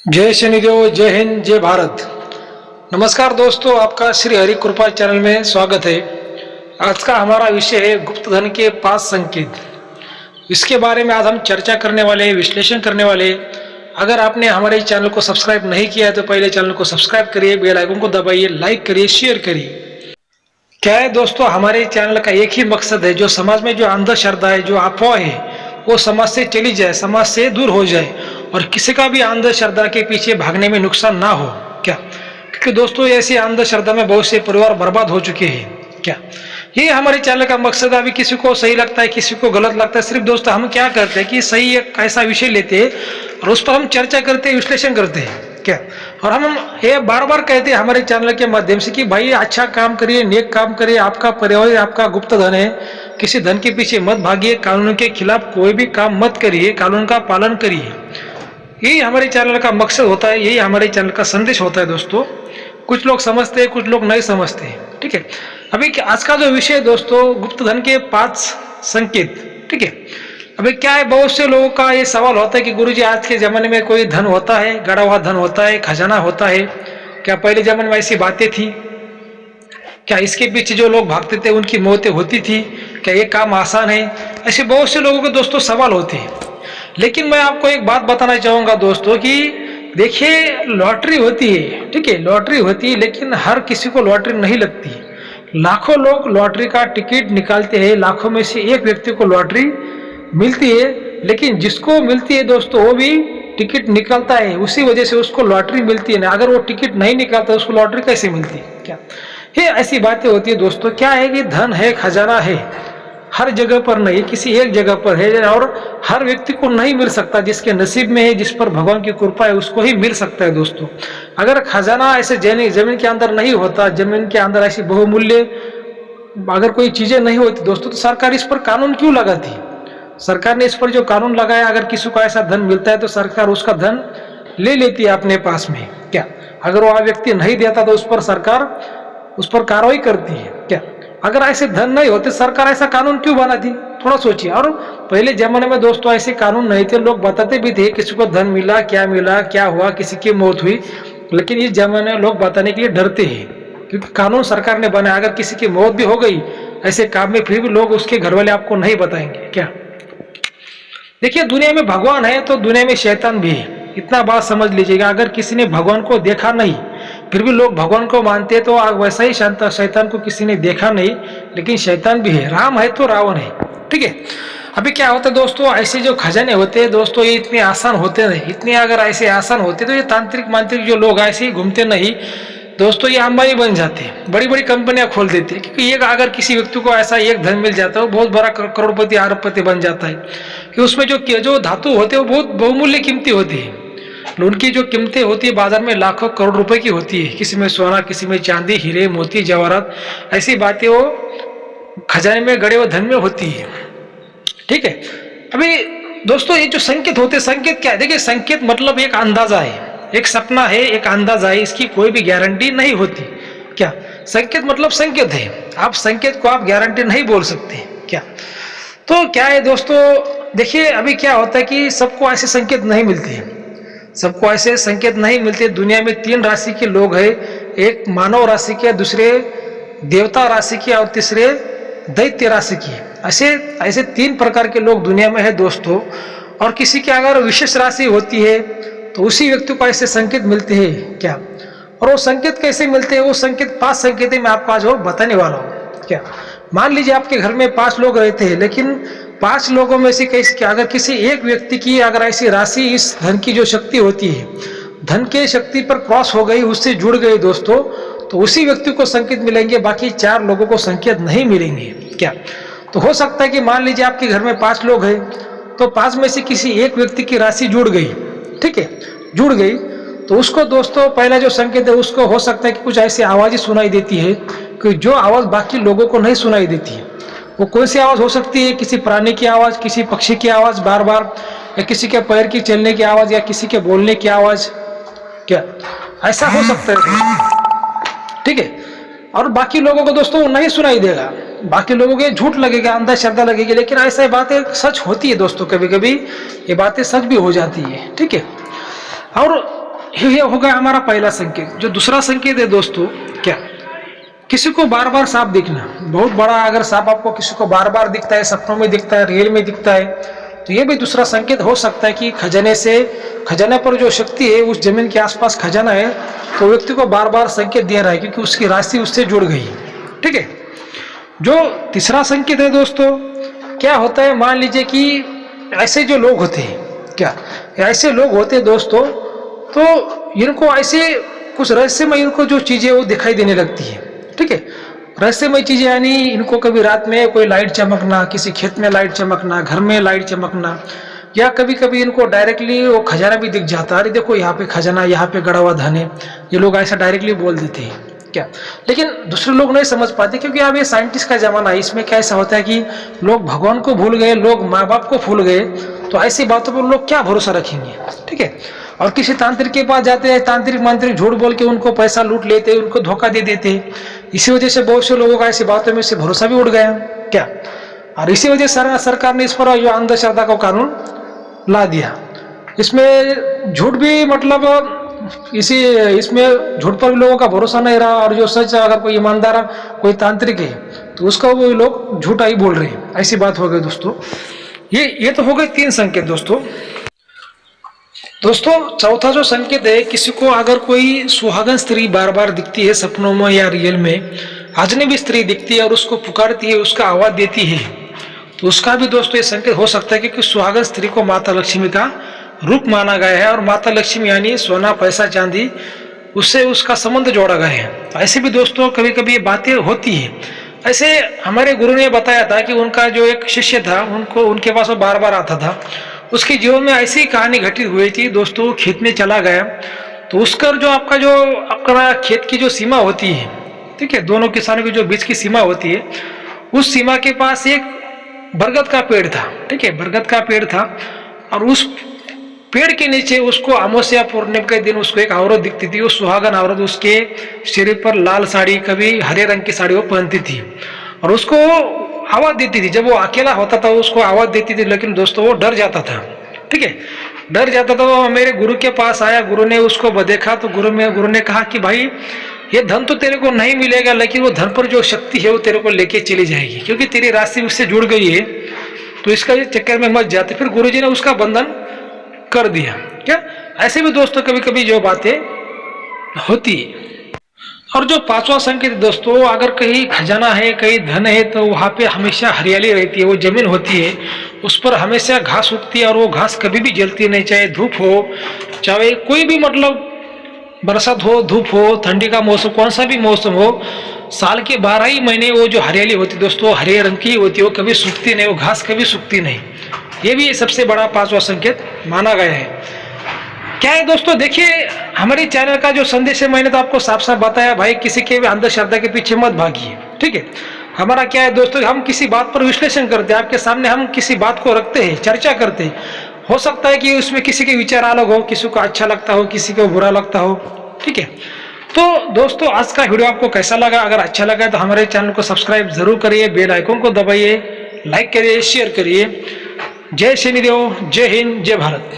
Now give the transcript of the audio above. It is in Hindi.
जय शनिदेव, जय हिंद, जय भारत। नमस्कार दोस्तों, आपका श्री हरि कृपा चैनल में स्वागत है। आज का हमारा विषय है गुप्त धन के 5 संकेत। इसके बारे में आज हम चर्चा करने वाले हैं, विश्लेषण करने वाले हैं। अगर आपने हमारे चैनल को सब्सक्राइब नहीं किया है तो पहले चैनल को सब्सक्राइब करिए, बेल आइकन को दबाइए, लाइक करिए, शेयर करिए। क्या है दोस्तों, हमारे चैनल का एक ही मकसद है, जो समाज में जो अंधश्रद्धा है, जो अफवाह है, वो समाज से चली जाए, समाज से दूर हो जाए और किसी का भी अंधश्रद्धा के पीछे भागने में नुकसान ना हो। क्या? क्योंकि दोस्तों ऐसी अंधश्रद्धा में बहुत से परिवार बर्बाद हो चुके हैं। क्या ये हमारे चैनल का मकसद है। अभी किसी को सही लगता है, किसी को गलत लगता है। सिर्फ दोस्तों हम क्या करते हैं कि सही एक ऐसा विषय लेते हैं और उस पर हम चर्चा करते हैं, विश्लेषण करते हैं। क्या? और हम ये बार बार कहते हैं हमारे चैनल के माध्यम से कि भाई अच्छा काम करिए, नेक काम करिए, आपका परिवार आपका गुप्त धन है, किसी धन के पीछे मत भागिए, कानून के खिलाफ कोई भी काम मत करिए, कानून का पालन करिए। यही हमारे चैनल का मकसद होता है, यही हमारे चैनल का संदेश होता है दोस्तों। कुछ लोग समझते हैं, कुछ लोग नहीं समझते हैं। ठीक है, अभी आज का जो विषय दोस्तों, गुप्त धन के 5 संकेत। ठीक है, अभी क्या है, बहुत से लोगों का ये सवाल होता है कि गुरुजी आज के जमाने में कोई धन होता है, गड़ा हुआ धन होता है, खजाना होता है क्या? पहले जमाने में ऐसी बातें थी क्या? इसके पीछे जो लोग भागते थे उनकी मौतें होती थी क्या? ये काम आसान है? ऐसे बहुत से लोगों के दोस्तों सवाल होते हैं। लेकिन मैं आपको एक बात बताना चाहूंगा दोस्तों कि देखिए, लॉटरी होती है, ठीक है, लॉटरी होती है, लेकिन हर किसी को लॉटरी नहीं लगती। लाखों लोग लॉटरी का टिकट निकालते हैं, लाखों में से एक व्यक्ति को लॉटरी मिलती है। लेकिन जिसको मिलती है दोस्तों, वो भी टिकट निकालता है, उसी वजह से उसको लॉटरी मिलती है ना। अगर वो टिकट नहीं निकालता उसको लॉटरी कैसे मिलती है? क्या ये ऐसी बातें होती है दोस्तों। क्या है कि धन है, खजाना है, हर जगह पर नहीं, किसी एक जगह पर है और हर व्यक्ति को नहीं मिल सकता। जिसके नसीब में है, जिस पर भगवान की कृपा है, उसको ही मिल सकता है दोस्तों। अगर खजाना ऐसे जमीन के अंदर नहीं होता, जमीन के अंदर ऐसी बहुमूल्य अगर कोई चीजें नहीं होती दोस्तों, तो सरकार इस पर कानून क्यों लगाती? सरकार ने इस पर जो कानून लगाया, अगर किसी को ऐसा धन मिलता है तो सरकार उसका धन ले लेती है अपने पास में। क्या? अगर वो व्यक्ति नहीं देता तो उस पर सरकार उस पर कार्रवाई करती है। क्या? अगर ऐसे धन नहीं होते सरकार ऐसा कानून क्यों बनाती? थोड़ा सोचिए। और पहले जमाने में दोस्तों ऐसे कानून नहीं थे, लोग बताते भी थे किसी को धन मिला, क्या हुआ, किसी की मौत हुई। लेकिन इस जमाने में लोग बताने के लिए डरते हैं, क्योंकि कानून सरकार ने बनाया। अगर किसी की मौत भी हो गई ऐसे काम में, फिर भी लोग, उसके घर वाले आपको नहीं बताएंगे। क्या? देखिए, दुनिया में भगवान है तो दुनिया में शैतान भी है, इतना बात समझ लीजिएगा। अगर किसी ने भगवान को देखा नहीं फिर भी लोग भगवान को मानते हैं, तो वैसा ही शैतान को किसी ने देखा नहीं लेकिन शैतान भी है। राम है तो रावण है। ठीक है, अभी क्या होता है दोस्तों, ऐसे जो खजाने होते हैं दोस्तों, ये इतने आसान होते नहीं। इतने अगर ऐसे आसान होते तो ये तांत्रिक मांत्रिक जो लोग ऐसे ही घूमते नहीं दोस्तों, ये अंबानी बन जाते हैं, बड़ी बड़ी कंपनियां खोल देते हैं। क्योंकि एक अगर किसी व्यक्ति को ऐसा एक धन मिल जाता है, वो बहुत बड़ा करोड़पति अरबपति बन जाता है। कि उसमें जो धातु होते हैं वो बहुत बहुमूल्य कीमती होती है। उनकी जो कीमतें होती है बाजार में लाखों करोड़ रुपए की होती है। किसी में सोना, किसी में चांदी, हीरे मोती जवाहरात, ऐसी बातें वो खजाने में गड़े हुए धन में होती है। ठीक है, अभी दोस्तों ये जो संकेत होते हैं, संकेत क्या है? देखिए, संकेत मतलब एक अंदाजा है, एक सपना है, एक अंदाजा है, इसकी कोई भी गारंटी नहीं होती। क्या? संकेत मतलब संकेत है, आप संकेत को आप गारंटी नहीं बोल सकते। क्या? तो क्या है दोस्तों, देखिए अभी क्या होता है कि सबको ऐसे संकेत नहीं मिलते, सबको ऐसे संकेत नहीं मिलते। दुनिया में 3 राशि के लोग हैं, एक मानव राशि के, दूसरे देवता राशि के और तीसरे दैत्य राशि की। ऐसे 3 प्रकार के लोग दुनिया में है दोस्तों। और किसी की अगर विशेष राशि होती है तो उसी व्यक्ति को ऐसे संकेत मिलते हैं। क्या? और वो संकेत कैसे मिलते हैं? वो संकेत 5 संकेत मैं आपको आज बताने वाला हूँ। क्या? मान लीजिए आपके घर में 5 लोग रहते हैं, लेकिन 5 लोगों में से कैसे, अगर किसी एक व्यक्ति की अगर ऐसी राशि, इस धन की जो शक्ति होती है, धन के शक्ति पर क्रॉस हो गई, उससे जुड़ गई दोस्तों, तो उसी व्यक्ति को संकेत मिलेंगे, बाकी 4 लोगों को संकेत नहीं मिलेंगे। क्या? तो हो सकता है कि मान लीजिए आपके घर में 5 लोग हैं, तो 5 में से किसी एक व्यक्ति की राशि जुड़ गई। ठीक है, जुड़ गई तो उसको दोस्तों पहला जो संकेत है, उसको हो सकता है कि कुछ ऐसी आवाज़ें सुनाई देती है कि जो आवाज़ बाकी लोगों को नहीं सुनाई देती है। वो कौन सी आवाज़ हो सकती है? किसी प्राणी की आवाज़, किसी पक्षी की आवाज़ बार बार, या किसी के पैर की चलने की आवाज़, या किसी के बोलने की आवाज़। क्या? ऐसा हो सकता है। ठीक है, और बाकी लोगों को दोस्तों वो नहीं सुनाई देगा, बाकी लोगों को झूठ लगेगा, अंधश्रद्धा लगेगी। लेकिन ऐसा बातें सच होती है दोस्तों, कभी कभी ये बातें सच भी हो जाती है। ठीक है, और ये होगा हमारा पहला संकेत। जो दूसरा संकेत है दोस्तों, क्या, किसी को बार बार सांप दिखना, बहुत बड़ा अगर सांप आपको किसी को बार बार दिखता है, सपनों में दिखता है, रियल में दिखता है, तो ये भी दूसरा संकेत हो सकता है कि खजाने पर जो शक्ति है, उस जमीन के आसपास खजाना है, तो व्यक्ति को बार बार संकेत दे रहा है क्योंकि उसकी राशि उससे जुड़ गई। ठीक है। जो तीसरा संकेत है दोस्तों, क्या होता है, मान लीजिए कि ऐसे जो लोग होते हैं, क्या ऐसे लोग होते हैं दोस्तों, तो इनको ऐसे कुछ रहस्यमय इनको जो चीजें वो दिखाई देने लगती है। ठीक है। रहस्यमय चीजें यानी इनको कभी रात में कोई लाइट चमकना, किसी खेत में लाइट चमकना, घर में लाइट चमकना, या कभी कभी इनको डायरेक्टली वो खजाना भी दिख जाता है, अरे देखो यहाँ पे खजाना, यहाँ पे गड़ा हुआ धन है, ये लोग ऐसा डायरेक्टली बोल देते हैं। क्या, लेकिन दूसरे लोग नहीं समझ पाते क्योंकि अब ये साइंटिस्ट का जमाना है। इसमें क्या ऐसा होता है कि लोग भगवान को भूल गए, लोग माँ बाप को भूल गए, तो ऐसी बातों पर लोग क्या भरोसा रखेंगे। ठीक है। और किसी तांत्रिक के पास जाते हैं, तांत्रिक मंत्री झूठ बोल के उनको पैसा लूट लेते, उनको धोखा दे देते। इसी वजह से बहुत से लोगों का ऐसी बातों में से भरोसा भी उड़ गया। क्या, और इसी वजह से सरकार ने इस पर जो अंधश्रद्धा का कानून ला दिया। इसमें झूठ भी मतलब इसमें झूठ पर भी लोगों का भरोसा नहीं रहा, और जो सच, अगर कोई ईमानदार कोई तांत्रिक है तो उसका वो लोग झूठा ही बोल रहे हैं। ऐसी बात हो गई दोस्तों। ये तो हो गए 3 संकेत दोस्तों। चौथा जो संकेत है, किसी को अगर कोई सुहागन स्त्री बार बार दिखती है सपनों में या रियल में, अजनबी स्त्री दिखती है और उसको पुकारती है, उसका आवाज देती है, तो उसका भी दोस्तों ये संकेत हो सकता है क्योंकि सुहागन स्त्री को माता लक्ष्मी का रूप माना गया है, और माता लक्ष्मी यानी सोना, पैसा, चांदी, उससे उसका संबंध जोड़ा गया है। ऐसे भी दोस्तों कभी कभी ये बातें होती है। ऐसे हमारे गुरु ने बताया था कि उनका जो एक शिष्य था, उनके पास वो बार बार आता था, उसके जीवन में ऐसी कहानी घटित हुई थी दोस्तों। खेत में चला गया तो उसका जो आपका खेत की जो सीमा होती है, ठीक है, दोनों किसानों के जो बीच की सीमा होती है, उस सीमा के पास एक बरगद का पेड़ था। ठीक है, बरगद का पेड़ था, और उस पेड़ के नीचे उसको अमावस्या पूर्णिमा के दिन उसको एक औरत दिखती थी। वो सुहागन औरत, उसके शरीर पर लाल साड़ी, कभी हरे रंग की साड़ी वो पहनती थी, और उसको आवाज देती थी। जब वो अकेला होता था उसको आवाज देती थी, लेकिन दोस्तों वो डर जाता था। ठीक है, डर जाता था। वो मेरे गुरु के पास आया, गुरु ने उसको देखा तो गुरु ने कहा कि भाई ये धन तो तेरे को नहीं मिलेगा, लेकिन वो धन पर जो शक्ति है वो तेरे को लेके चली जाएगी, क्योंकि तेरी राशि उससे जुड़ गई है, तो इसका चक्कर में मत जाते। फिर गुरुजी ने उसका बंधन कर दिया। क्या, ऐसे भी दोस्तों कभी कभी जो बातें होती है। और जो 5वां संकेत दोस्तों, अगर कहीं खजाना है, कहीं धन है, तो वहां पे हमेशा हरियाली रहती है, वो जमीन होती है, उस पर हमेशा घास उगती है, और वो घास कभी भी जलती नहीं, चाहे धूप हो, चाहे कोई भी मतलब बरसात हो, धूप हो, ठंडी का मौसम, कौन सा भी मौसम हो, साल के 12 ही महीने वो जो हरियाली होती है दोस्तों, हरे रंग की होती है, वो कभी सूखती नहीं, वो घास कभी सूखती नहीं। ये भी सबसे बड़ा 5वां संकेत माना गया है। क्या है दोस्तों, देखिए हमारे चैनल का जो संदेश है, मैंने तो आपको साफ साफ बताया, भाई किसी के भी अंधश्रद्धा के पीछे मत भागिए। ठीक है, हमारा क्या है दोस्तों, हम किसी बात पर विश्लेषण करते हैं, आपके सामने हम किसी बात को रखते हैं, चर्चा करते हैं। हो सकता है कि उसमें किसी के विचार अलग हो, किसी को अच्छा लगता हो, किसी को बुरा लगता हो। ठीक है, तो दोस्तों आज का वीडियो आपको कैसा लगा? अगर अच्छा लगा तो हमारे चैनल को सब्सक्राइब जरूर करिए, बेल आइकन को दबाइए, लाइक करिए, शेयर करिए। जय शनिदेव, जय हिंद, जय भारत।